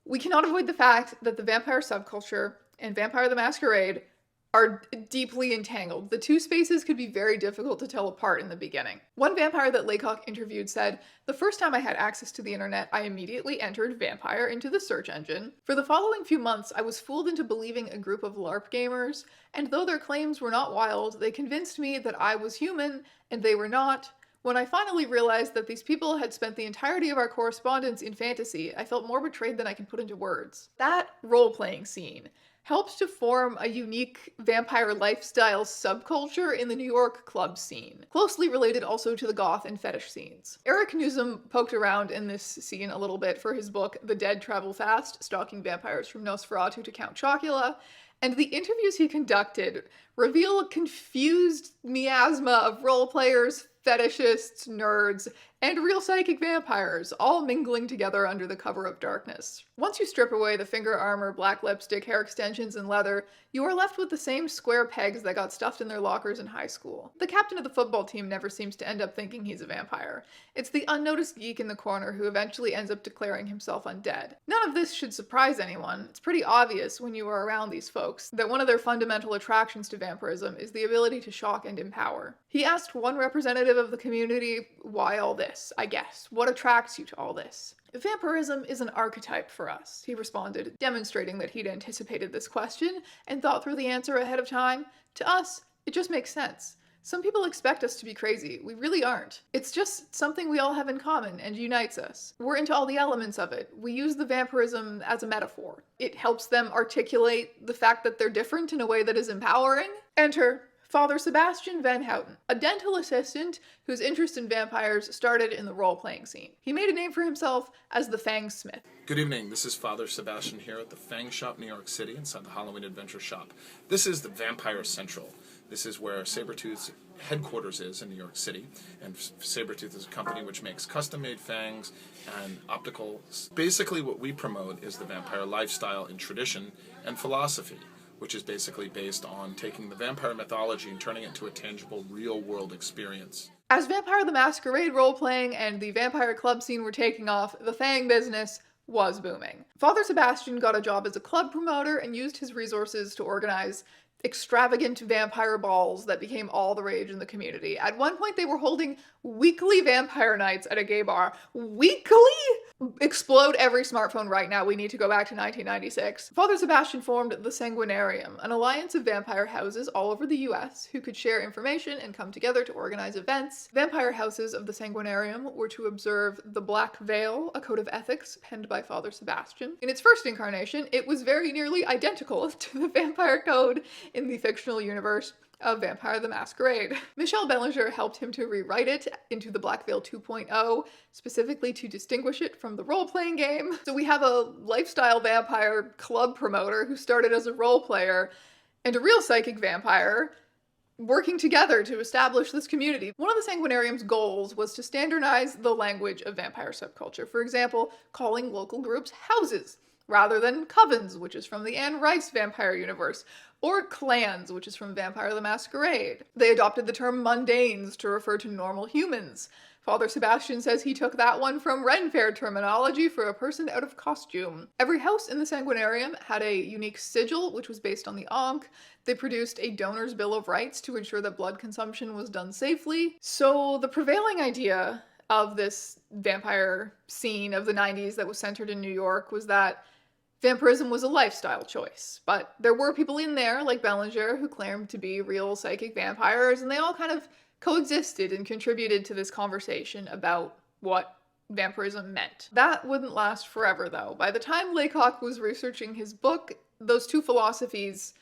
we cannot avoid the fact that the vampire subculture and Vampire the Masquerade are deeply entangled. The two spaces could be very difficult to tell apart in the beginning. One vampire that Laycock interviewed said, "The first time I had access to the internet, I immediately entered vampire into the search engine. For the following few months, I was fooled into believing a group of LARP gamers, and though their claims were not wild, they convinced me that I was human, and they were not. When I finally realized that these people had spent the entirety of our correspondence in fantasy, I felt more betrayed than I can put into words." That role-playing scene helped to form a unique vampire lifestyle subculture in the New York club scene, closely related also to the goth and fetish scenes. Eric Newsom poked around in this scene a little bit for his book The Dead Travel Fast, Stalking Vampires from Nosferatu to Count Chocula, and the interviews he conducted reveal a confused miasma of role players, fetishists, nerds, and real psychic vampires, all mingling together under the cover of darkness. Once you strip away the finger armor, black lipstick, hair extensions, and leather, you are left with the same square pegs that got stuffed in their lockers in high school. The captain of the football team never seems to end up thinking he's a vampire. It's the unnoticed geek in the corner who eventually ends up declaring himself undead. None of this should surprise anyone. It's pretty obvious when you are around these folks that one of their fundamental attractions to vampirism is the ability to shock and empower. He asked one representative of the community, "Why all this, I guess? What attracts you to all this?" "Vampirism is an archetype for us," he responded, demonstrating that he'd anticipated this question and thought through the answer ahead of time. "To us, it just makes sense. Some people expect us to be crazy. We really aren't. It's just something we all have in common and unites us. We're into all the elements of it. We use the vampirism as a metaphor. It helps them articulate the fact that they're different in a way that is empowering." Enter Father Sebastian Van Houten, a dental assistant whose interest in vampires started in the role-playing scene. He made a name for himself as the Fang Smith. Good evening, this is Father Sebastian here at the Fang Shop, New York City, inside the Halloween Adventure Shop. This is the Vampire Central. This is where Sabretooth's headquarters is in New York City, and Sabretooth is a company which makes custom-made fangs and opticals. Basically what we promote is the vampire lifestyle in tradition and philosophy, which is basically based on taking the vampire mythology and turning it into a tangible, real-world experience. As Vampire the Masquerade role-playing and the vampire club scene were taking off, the Fang business was booming. Father Sebastian got a job as a club promoter and used his resources to organize extravagant vampire balls that became all the rage in the community. At one point, they were holding weekly vampire nights at a gay bar. Weekly? explode every smartphone right now. We need to go back to 1996. Father Sebastian formed the Sanguinarium, an alliance of vampire houses all over the US who could share information and come together to organize events. Vampire houses of the Sanguinarium were to observe the Black Veil, a code of ethics penned by Father Sebastian. In its first incarnation, it was very nearly identical to the vampire code in the fictional universe of Vampire the Masquerade. Michel Bellinger helped him to rewrite it into the Black Veil 2.0, specifically to distinguish it from the role-playing game. So we have a lifestyle vampire club promoter who started as a role player and a real psychic vampire working together to establish this community. One of the Sanguinarium's goals was to standardize the language of vampire subculture. For example, calling local groups houses rather than covens, which is from the Anne Rice vampire universe, or clans, which is from Vampire the Masquerade. They adopted the term mundanes to refer to normal humans. Father Sebastian says he took that one from Ren Fair terminology for a person out of costume. Every house in the Sanguinarium had a unique sigil, which was based on the Ankh. They produced a donor's bill of rights to ensure that blood consumption was done safely. So the prevailing idea of this vampire scene of the 90s that was centered in New York was that vampirism was a lifestyle choice, but there were people in there, like Bellinger, who claimed to be real psychic vampires, and they all kind of coexisted and contributed to this conversation about what vampirism meant. That wouldn't last forever, though. By the time Laycock was researching his book, those two philosophies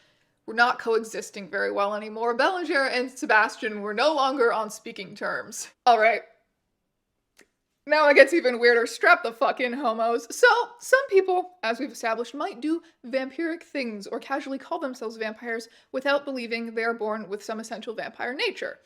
were not coexisting very well anymore. Bellinger and Sebastian were no longer on speaking terms. All right. Now it gets even weirder. Strap the fuck in, homos. So, some people, as we've established, might do vampiric things or casually call themselves vampires without believing they are born with some essential vampire nature.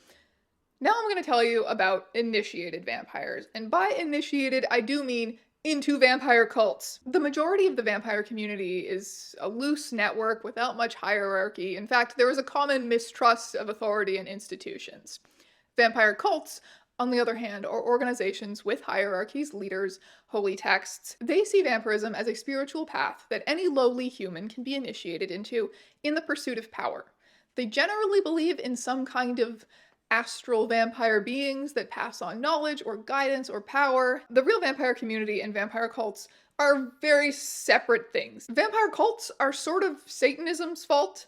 Now I'm going to tell you about initiated vampires. And by initiated, I do mean into vampire cults. The majority of the vampire community is a loose network without much hierarchy. In fact, there is a common mistrust of authority and institutions. Vampire cults, on the other hand, are organizations with hierarchies, leaders, holy texts. They see vampirism as a spiritual path that any lowly human can be initiated into in the pursuit of power. They generally believe in some kind of astral vampire beings that pass on knowledge or guidance or power. The real vampire community and vampire cults are very separate things. Vampire cults are sort of Satanism's fault.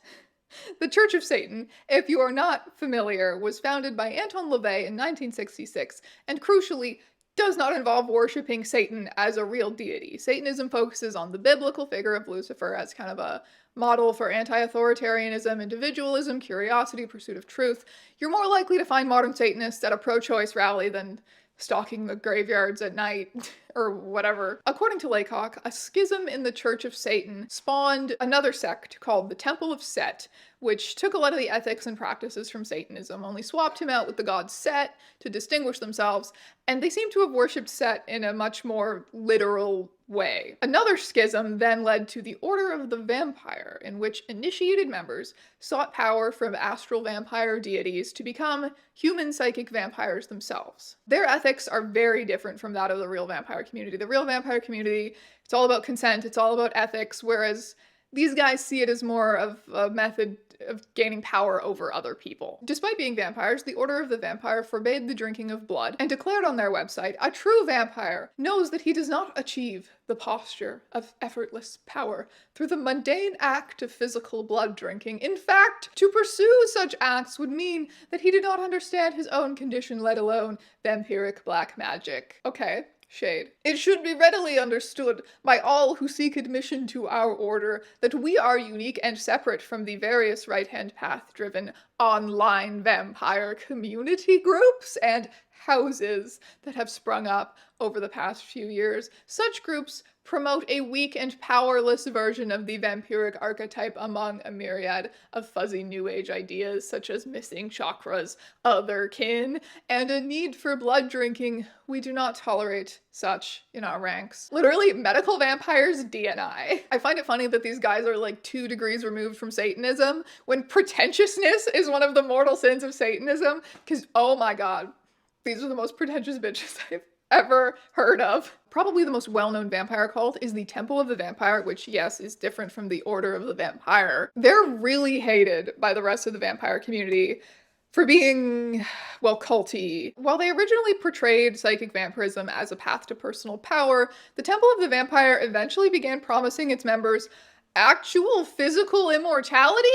The Church of Satan, if you are not familiar, was founded by Anton LaVey in 1966, and crucially, does not involve worshipping Satan as a real deity. Satanism focuses on the biblical figure of Lucifer as kind of a model for anti-authoritarianism, individualism, curiosity, pursuit of truth. You're more likely to find modern Satanists at a pro-choice rally than stalking the graveyards at night, or whatever. According to Laycock, a schism in the Church of Satan spawned another sect called the Temple of Set, which took a lot of the ethics and practices from Satanism, only swapped him out with the god Set to distinguish themselves, and they seem to have worshipped Set in a much more literal way. Another schism then led to the Order of the Vampire, in which initiated members sought power from astral vampire deities to become human psychic vampires themselves. Their ethics are very different from that of the real vampire community. The real vampire community, it's all about consent, it's all about ethics, whereas these guys see it as more of a method of gaining power over other people. Despite being vampires, the Order of the Vampire forbade the drinking of blood and declared on their website, a true vampire knows that he does not achieve the posture of effortless power through the mundane act of physical blood drinking. In fact, to pursue such acts would mean that he did not understand his own condition, let alone vampiric black magic. Okay. Shade. It should be readily understood by all who seek admission to our order that we are unique and separate from the various right-hand path-driven online vampire community groups and houses that have sprung up over the past few years. Such groups promote a weak and powerless version of the vampiric archetype among a myriad of fuzzy new age ideas such as missing chakras, otherkin, and a need for blood drinking. We do not tolerate such in our ranks. Literally, medical vampires DNI. I find it funny that these guys are like 2 degrees removed from Satanism when pretentiousness is one of the mortal sins of Satanism, because oh my god, these are the most pretentious bitches I've ever heard of. Probably the most well-known vampire cult is the Temple of the Vampire, which, yes, is different from the Order of the Vampire. They're really hated by the rest of the vampire community for being, well, culty. While they originally portrayed psychic vampirism as a path to personal power, the Temple of the Vampire eventually began promising its members actual physical immortality,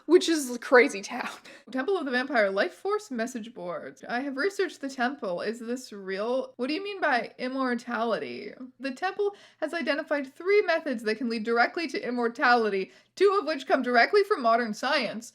which is crazy town. Temple of the Vampire life force message boards. I have researched the temple. Is this real? What do you mean by immortality? The temple has identified 3 methods that can lead directly to immortality, 2 of which come directly from modern science,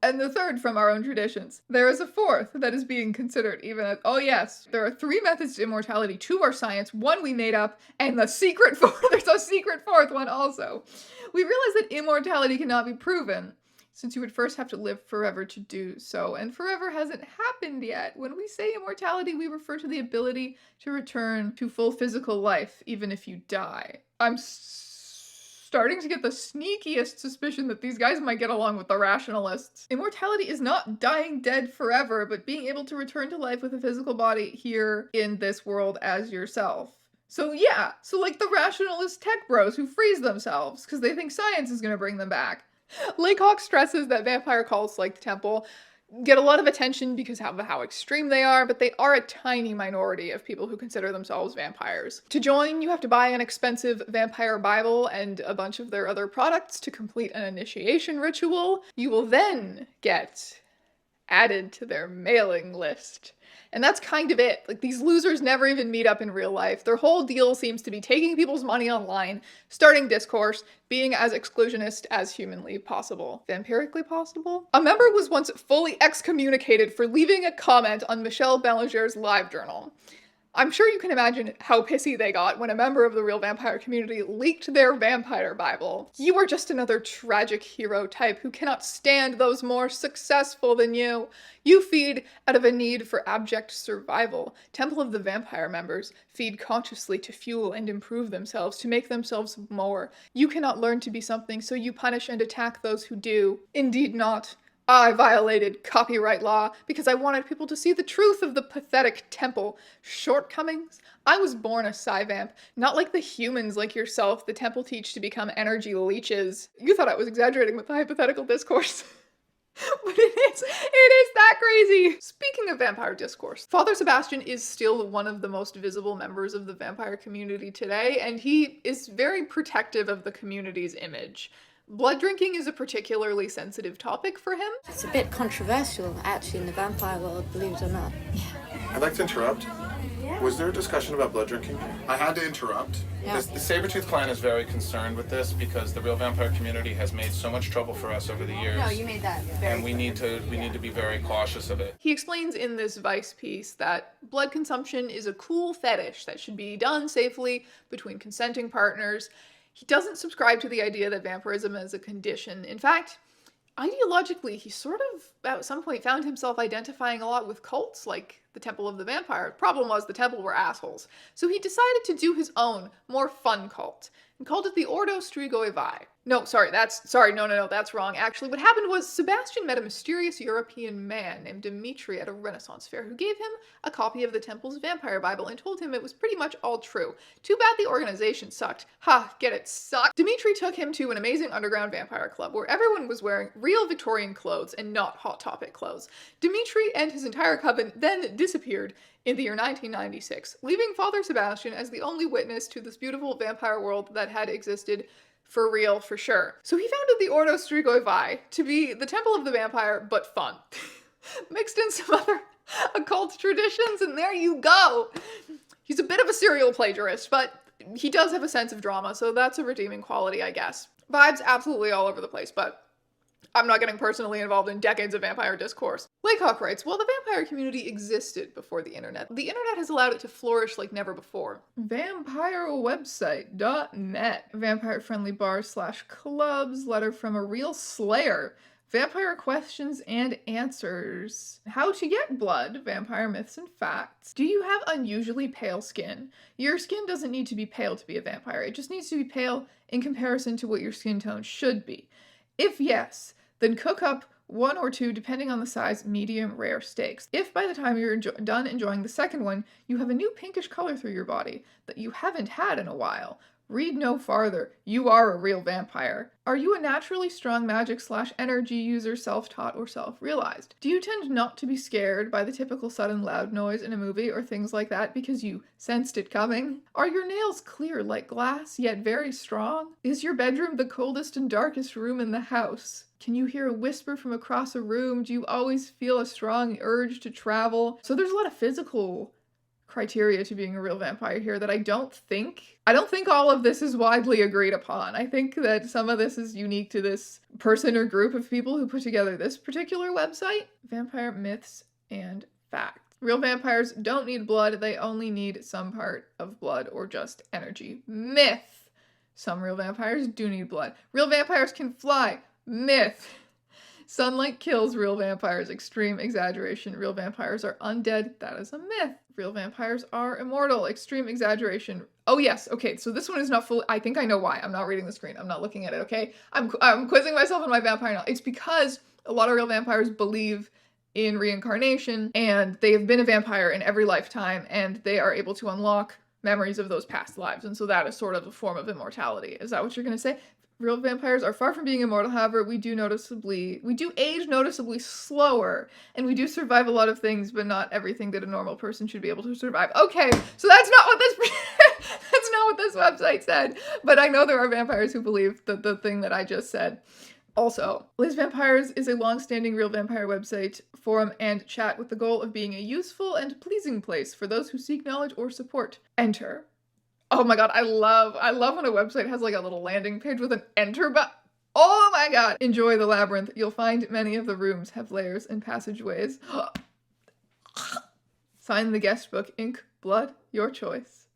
and the 3rd from our own traditions. There is a 4th that is being considered even as, oh yes, there are 3 methods to immortality, 2 are science, 1 we made up, and the secret 4th, there's a secret 4th one also. We realize that immortality cannot be proven, since you would first have to live forever to do so, and forever hasn't happened yet. When we say immortality, we refer to the ability to return to full physical life, even if you die. I'm starting to get the sneakiest suspicion that these guys might get along with the rationalists. Immortality is not dying dead forever, but being able to return to life with a physical body here in this world as yourself. So yeah, so like the rationalist tech bros who freeze themselves because they think science is going to bring them back. Laycock stresses that vampire cults like the Temple get a lot of attention because of how extreme they are, but they are a tiny minority of people who consider themselves vampires. To join, you have to buy an expensive vampire Bible and a bunch of their other products to complete an initiation ritual. You will then get added to their mailing list. And that's kind of it. Like, these losers never even meet up in real life. Their whole deal seems to be taking people's money online, starting discourse, being as exclusionist as humanly possible. Vampirically possible? A member was once fully excommunicated for leaving a comment on Michelle Bellager's live journal. I'm sure you can imagine how pissy they got when a member of the real vampire community leaked their vampire Bible. You are just another tragic hero type who cannot stand those more successful than you. You feed out of a need for abject survival. Temple of the Vampire members feed consciously to fuel and improve themselves, to make themselves more. You cannot learn to be something, so you punish and attack those who do. Indeed not. I violated copyright law because I wanted people to see the truth of the pathetic temple shortcomings. I was born a Psy-Vamp, not like the humans like yourself the temple teach to become energy leeches. You thought I was exaggerating with the hypothetical discourse. But it is that crazy. Speaking of vampire discourse, Father Sebastian is still one of the most visible members of the vampire community today, and he is very protective of the community's image. Blood drinking is a particularly sensitive topic for him. It's a bit controversial, actually, in the vampire world, believe it or not. Yeah. I'd like to interrupt. Was there a discussion about blood drinking? I had to interrupt. Yeah. The Sabretooth clan is very concerned with this because the real vampire community has made so much trouble for us over the years. No, you made that very And we need to be very cautious of it. He explains in this Vice piece that blood consumption is a cool fetish that should be done safely between consenting partners. He doesn't subscribe to the idea that vampirism is a condition. In fact, ideologically, he sort of, at some point, found himself identifying a lot with cults like the Temple of the Vampire. Problem was, the Temple were assholes. So he decided to do his own, more fun cult, and called it the Ordo Strigoi Vai. No, that's wrong. Actually, what happened was Sebastian met a mysterious European man named Dimitri at a Renaissance fair who gave him a copy of the Temple's Vampire Bible and told him it was pretty much all true. Too bad the organization sucked. Ha, get it, sucked. Dimitri took him to an amazing underground vampire club where everyone was wearing real Victorian clothes and not Hot Topic clothes. Dimitri and his entire coven then disappeared in the year 1996, leaving Father Sebastian as the only witness to this beautiful vampire world that had existed for real, for sure. So he founded the Ordo Strigoi Vai to be the Temple of the Vampire, but fun. Mixed in some other occult traditions, and there you go. He's a bit of a serial plagiarist, but he does have a sense of drama, so that's a redeeming quality, I guess. Vibes absolutely all over the place, but I'm not getting personally involved in decades of vampire discourse. Laycock writes, while the vampire community existed before the internet has allowed it to flourish like never before. Vampirewebsite.net. Vampire-friendly bars/clubs. Letter from a real slayer. Vampire questions and answers. How to get blood. Vampire myths and facts. Do you have unusually pale skin? Your skin doesn't need to be pale to be a vampire. It just needs to be pale in comparison to what your skin tone should be. If yes, then cook up 1 or 2, depending on the size, medium rare steaks. If by the time you're done enjoying the second one, you have a new pinkish color through your body that you haven't had in a while, Read no farther. You are a real vampire. Are you a naturally strong magic/energy user, self-taught or self-realized? Do you tend not to be scared by the typical sudden loud noise in a movie or things like that because you sensed it coming? Are your nails clear like glass, yet very strong? Is your bedroom the coldest and darkest room in the house? Can you hear a whisper from across a room? Do you always feel a strong urge to travel? So there's a lot of physical criteria to being a real vampire here that I don't think all of this is widely agreed upon. I think that some of this is unique to this person or group of people who put together this particular website. Vampire myths and facts. Real vampires don't need blood, they only need some part of blood or just energy. Myth. Some real vampires do need blood. Real vampires can fly. Myth. Sunlight kills real vampires. Extreme exaggeration. Real vampires are undead. That is a myth. Real vampires are immortal. Extreme exaggeration. Oh yes, okay, so this one is not full. I think I know why. I'm not reading the screen. I'm not looking at it, okay? I'm quizzing myself on my vampire knowledge. It's because a lot of real vampires believe in reincarnation, and they have been a vampire in every lifetime, and they are able to unlock memories of those past lives, and so that is sort of a form of immortality. Is that what you're gonna say? Real vampires are far from being immortal, however, we do age noticeably slower, and we do survive a lot of things, but not everything that a normal person should be able to survive. Okay, so that's not what this website said, but I know there are vampires who believe the thing that I just said. Also, Liz Vampires is a long-standing real vampire website, forum, and chat with the goal of being a useful and pleasing place for those who seek knowledge or support. Enter. Oh my god, I love when a website has like a little landing page with an enter button. Oh my god. Enjoy the labyrinth. You'll find many of the rooms have layers and passageways. Sign the guest book. Ink, blood, your choice.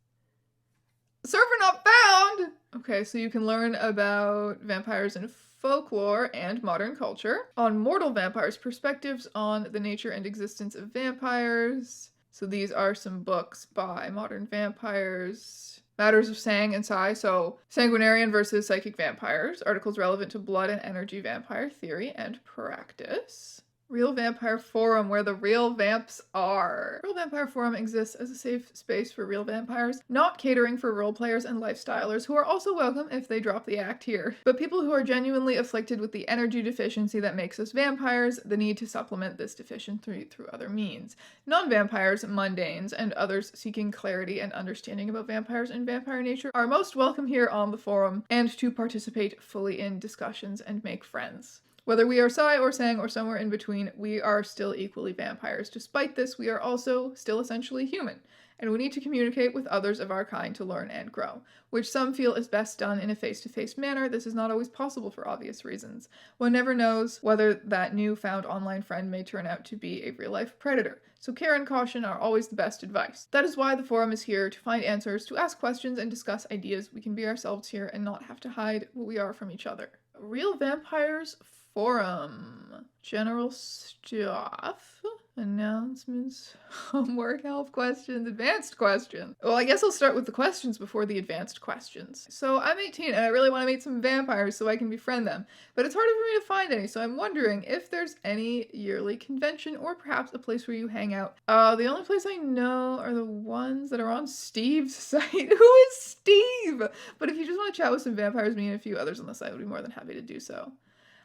Server not found! Okay, so you can learn about vampires in folklore and modern culture. On mortal vampires, perspectives on the nature and existence of vampires. So these are some books by modern vampires. Matters of Sang and Psy, so Sanguinarian versus Psychic Vampires. Articles relevant to blood and energy vampire theory and practice. Real Vampire Forum, where the real vamps are. Real Vampire Forum exists as a safe space for real vampires, not catering for role players and lifestylers who are also welcome if they drop the act here, but people who are genuinely afflicted with the energy deficiency that makes us vampires, the need to supplement this deficiency through other means. Non-vampires, mundanes, and others seeking clarity and understanding about vampires and vampire nature are most welcome here on the forum, and to participate fully in discussions and make friends. Whether we are Psy or Sang or somewhere in between, we are still equally vampires. Despite this, we are also still essentially human, and we need to communicate with others of our kind to learn and grow, which some feel is best done in a face-to-face manner. This is not always possible for obvious reasons. One never knows whether that new-found online friend may turn out to be a real-life predator, so care and caution are always the best advice. That is why the forum is here, to find answers, to ask questions, and discuss ideas. We can be ourselves here and not have to hide what we are from each other. Real Vampires Forum. General stuff. Announcements. Homework, health questions, advanced questions. Well, I guess I'll start with the questions before the advanced questions. So I'm 18 and I really want to meet some vampires so I can befriend them, but it's harder for me to find any, so I'm wondering if there's any yearly convention or perhaps a place where you hang out. The only place I know are the ones that are on Steve's site. Who is Steve? But if you just want to chat with some vampires, me and a few others on the site would be more than happy to do so.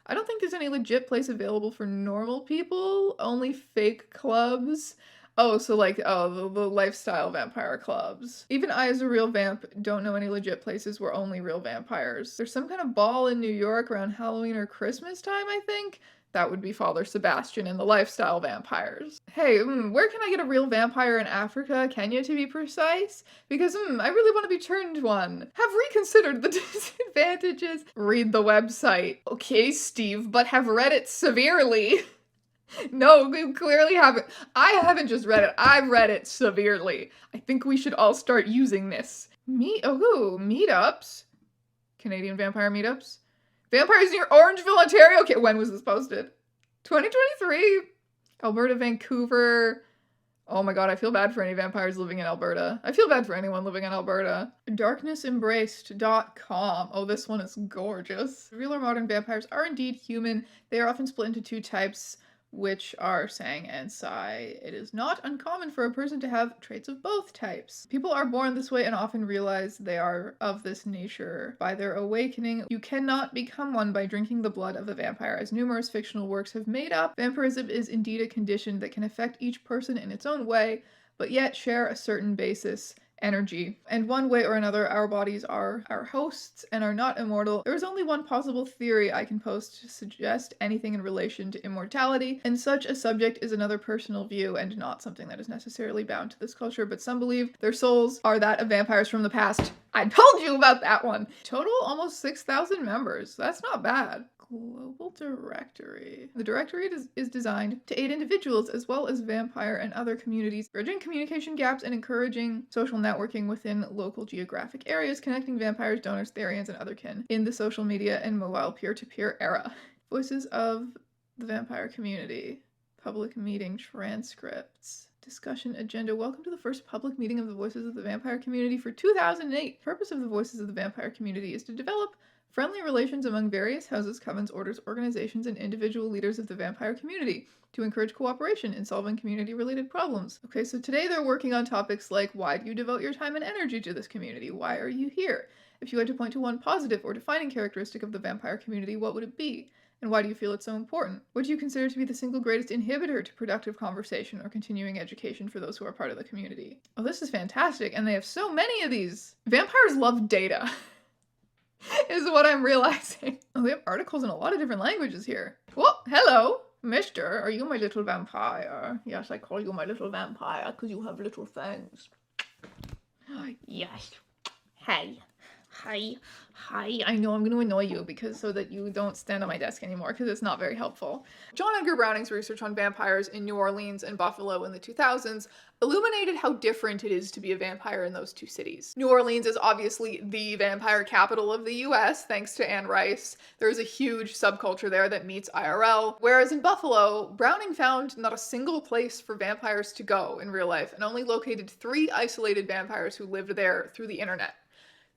I don't think there's any legit place available for normal people, only fake clubs. Oh, so like, the lifestyle vampire clubs. Even I as a real vamp don't know any legit places where only real vampires. There's some kind of ball in New York around Halloween or Christmas time, I think. That would be Father Sebastian and the lifestyle vampires. Hey, where can I get a real vampire in Africa? Kenya to be precise? Because, I really want to be turned one. Have reconsidered the disadvantages. Read the website. Okay, Steve, but have read it severely. No, you clearly haven't. I haven't just read it. I've read it severely. I think we should all start using this. Meetups. Canadian vampire meetups. Vampires near Orangeville, Ontario. Okay, when was this posted? 2023. Alberta, Vancouver. Oh my god, I feel bad for any vampires living in Alberta. I feel bad for anyone living in Alberta. Darknessembraced.com. Oh, this one is gorgeous. Real or modern vampires are indeed human. They are often split into two types. which are Sang and Sai. It is not uncommon for a person to have traits of both types. People are born this way and often realize they are of this nature by their awakening. You cannot become one by drinking the blood of a vampire, as numerous fictional works have made up. Vampirism is indeed a condition that can affect each person in its own way, but yet share a certain basis energy. And one way or another, our bodies are our hosts and are not immortal. There is only one possible theory I can post to suggest anything in relation to immortality, and such a subject is another personal view and not something that is necessarily bound to this culture, but some believe their souls are that of vampires from the past. I told you about that one! Total almost 6,000 members. That's not bad. Global directory. The directory is designed to aid individuals as well as vampire and other communities, bridging communication gaps and encouraging social networking within local geographic areas, connecting vampires, donors, Therians, and other kin in the social media and mobile peer-to-peer era. Voices of the vampire community. Public meeting transcripts. Discussion agenda. Welcome to the first public meeting of the Voices of the Vampire Community for 2008. The purpose of the Voices of the Vampire Community is to develop friendly relations among various houses, covens, orders, organizations, and individual leaders of the vampire community to encourage cooperation in solving community-related problems. Okay, so today they're working on topics like, why do you devote your time and energy to this community? Why are you here? If you had to point to one positive or defining characteristic of the vampire community, what would it be? And why do you feel it's so important? What do you consider to be the single greatest inhibitor to productive conversation or continuing education for those who are part of the community? Oh, this is fantastic, and they have so many of these. Vampires love data. Is what I'm realizing. Oh, they have articles in a lot of different languages here. Well, hello, mister. Are you my little vampire? Yes, I call you my little vampire because you have little fangs. Yes. Hey. Hi. Hi. I know I'm going to annoy you so that you don't stand on my desk anymore because it's not very helpful. John Edgar Browning's research on vampires in New Orleans and Buffalo in the 2000s illuminated how different it is to be a vampire in those two cities. New Orleans is obviously the vampire capital of the US, thanks to Anne Rice. There's a huge subculture there that meets IRL. Whereas in Buffalo, Browning found not a single place for vampires to go in real life and only located 3 isolated vampires who lived there through the internet.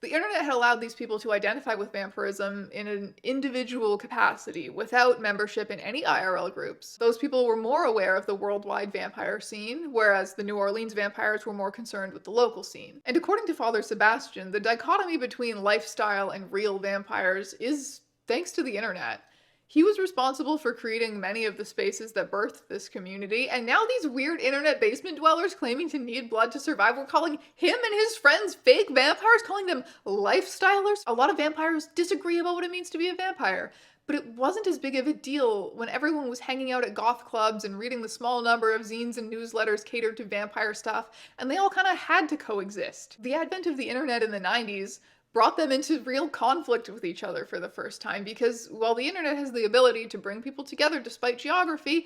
The internet had allowed these people to identify with vampirism in an individual capacity without membership in any IRL groups. Those people were more aware of the worldwide vampire scene, whereas the New Orleans vampires were more concerned with the local scene. And according to Father Sebastian, the dichotomy between lifestyle and real vampires is thanks to the internet. He was responsible for creating many of the spaces that birthed this community, and now these weird internet basement dwellers claiming to need blood to survive were calling him and his friends fake vampires, calling them lifestylers. A lot of vampires disagree about what it means to be a vampire, but it wasn't as big of a deal when everyone was hanging out at goth clubs and reading the small number of zines and newsletters catered to vampire stuff, and they all kind of had to coexist. The advent of the internet in the 90s brought them into real conflict with each other for the first time because while the internet has the ability to bring people together despite geography,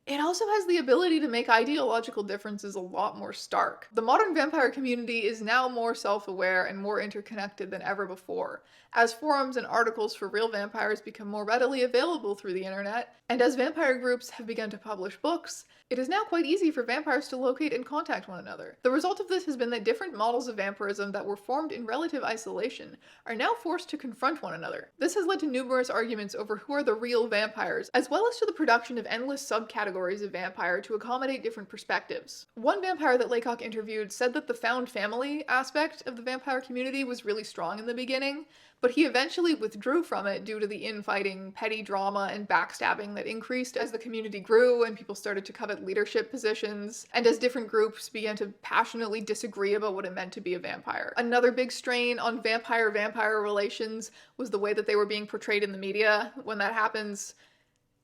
it also has the ability to make ideological differences a lot more stark. The modern vampire community is now more self-aware and more interconnected than ever before, as forums and articles for real vampires become more readily available through the internet, and as vampire groups have begun to publish books, it is now quite easy for vampires to locate and contact one another. The result of this has been that different models of vampirism that were formed in relative isolation are now forced to confront one another. This has led to numerous arguments over who are the real vampires, as well as to the production of endless subcategories of vampire to accommodate different perspectives. One vampire that Laycock interviewed said that the found family aspect of the vampire community was really strong in the beginning, but he eventually withdrew from it due to the infighting, petty drama, and backstabbing that increased as the community grew and people started to covet leadership positions, and as different groups began to passionately disagree about what it meant to be a vampire. Another big strain on vampire-vampire relations was the way that they were being portrayed in the media. When that happens,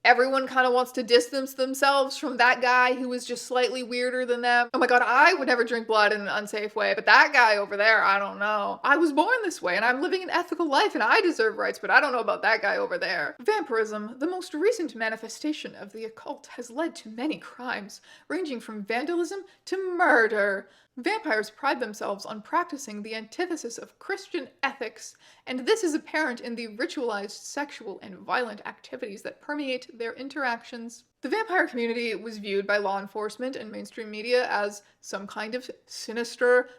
everyone kind of wants to distance themselves from that guy who was just slightly weirder than them. Oh my god, I would never drink blood in an unsafe way, but that guy over there, I don't know. I was born this way and I'm living an ethical life and I deserve rights, but I don't know about that guy over there. Vampirism, the most recent manifestation of the occult, has led to many crimes, ranging from vandalism to murder. Vampires pride themselves on practicing the antithesis of Christian ethics, and this is apparent in the ritualized sexual and violent activities that permeate their interactions. The vampire community was viewed by law enforcement and mainstream media as some kind of sinister,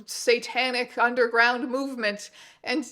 satanic underground movement, and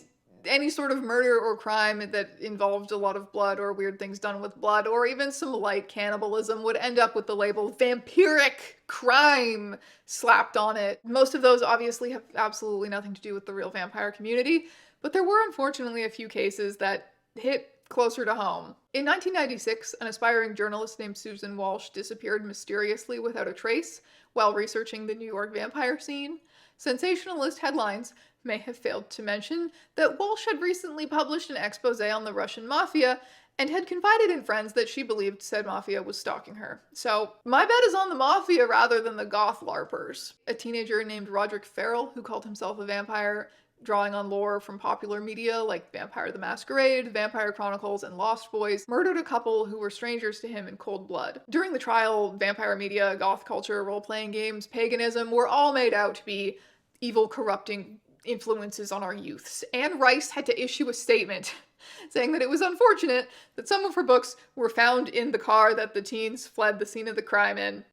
any sort of murder or crime that involved a lot of blood or weird things done with blood or even some light cannibalism would end up with the label vampiric crime slapped on it. Most of those obviously have absolutely nothing to do with the real vampire community, but there were unfortunately a few cases that hit closer to home. In 1996, an aspiring journalist named Susan Walsh disappeared mysteriously without a trace while researching the New York vampire scene. Sensationalist headlines may have failed to mention that Walsh had recently published an expose on the Russian mafia and had confided in friends that she believed said mafia was stalking her. So my bet is on the mafia rather than the goth LARPers. A teenager named Roderick Farrell, who called himself a vampire, drawing on lore from popular media like Vampire the Masquerade, Vampire Chronicles, and Lost Boys, murdered a couple who were strangers to him in cold blood. During the trial, vampire media, goth culture, role-playing games, paganism were all made out to be evil, corrupting influences on our youths. Anne Rice had to issue a statement saying that it was unfortunate that some of her books were found in the car that the teens fled the scene of the crime in.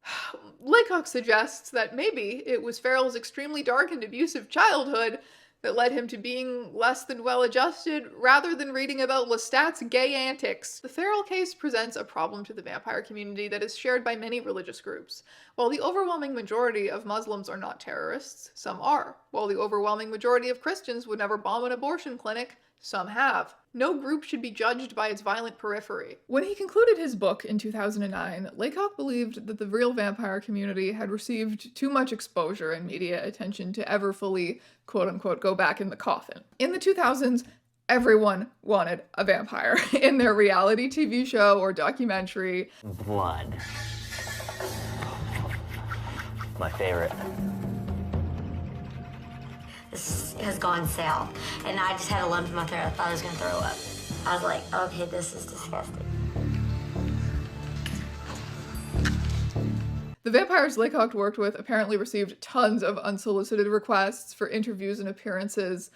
Laycock suggests that maybe it was Farrell's extremely dark and abusive childhood that led him to being less than well-adjusted, rather than reading about Lestat's gay antics. The Farrell case presents a problem to the vampire community that is shared by many religious groups. While the overwhelming majority of Muslims are not terrorists, some are. While the overwhelming majority of Christians would never bomb an abortion clinic, some have. No group should be judged by its violent periphery. When he concluded his book in 2009, Laycock believed that the real vampire community had received too much exposure and media attention to ever fully, quote-unquote, go back in the coffin. In the 2000s, everyone wanted a vampire in their reality TV show or documentary. Blood. My favorite. This has gone south, and I just had a lump in my throat. I thought I was gonna throw up. I was like, okay, this is disgusting. The vampires Laycock worked with apparently received tons of unsolicited requests for interviews and appearances.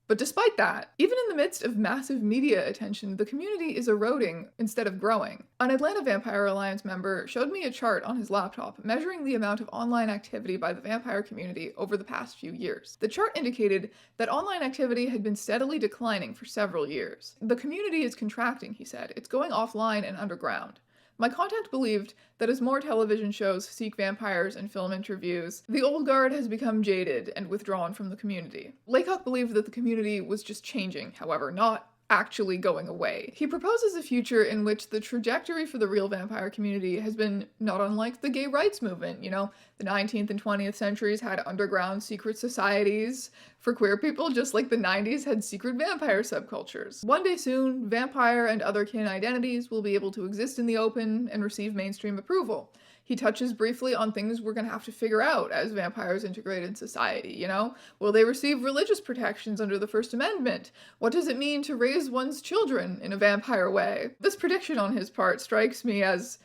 But despite that, even in the midst of massive media attention, the community is eroding instead of growing. An Atlanta Vampire Alliance member showed me a chart on his laptop measuring the amount of online activity by the vampire community over the past few years. The chart indicated that online activity had been steadily declining for several years. The community is contracting, he said. It's going offline and underground. My contact believed that as more television shows seek vampires and film interviews, the old guard has become jaded and withdrawn from the community. Laycock believed that the community was just changing, however, not actually going away. He proposes a future in which the trajectory for the real vampire community has been not unlike the gay rights movement. You know, the 19th and 20th centuries had underground secret societies for queer people, just like the 90s had secret vampire subcultures. One day soon, vampire and other kin identities will be able to exist in the open and receive mainstream approval. He touches briefly on things we're gonna have to figure out as vampires integrate in society, you know? Will they receive religious protections under the First Amendment? What does it mean to raise one's children in a vampire way? This prediction on his part strikes me as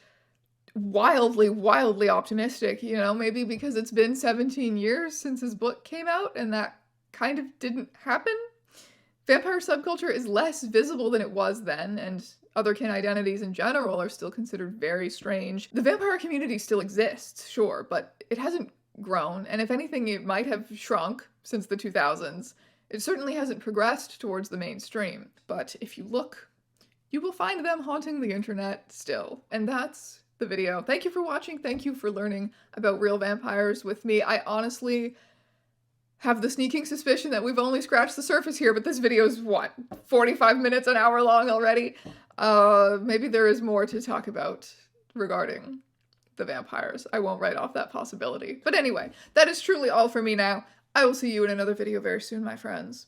wildly, wildly optimistic, you know? Maybe because it's been 17 years since his book came out and that kind of didn't happen? Vampire subculture is less visible than it was then, and other kin identities in general are still considered very strange. The vampire community still exists, sure, but it hasn't grown, and if anything, it might have shrunk since the 2000s. It certainly hasn't progressed towards the mainstream, but if you look, you will find them haunting the internet still. And that's the video. Thank you for watching. Thank you for learning about real vampires with me. I honestly have the sneaking suspicion that we've only scratched the surface here, but this video is, what, 45 minutes, an hour long already? Maybe there is more to talk about regarding the vampires. I won't write off that possibility. But anyway, that is truly all for me now. I will see you in another video very soon, my friends.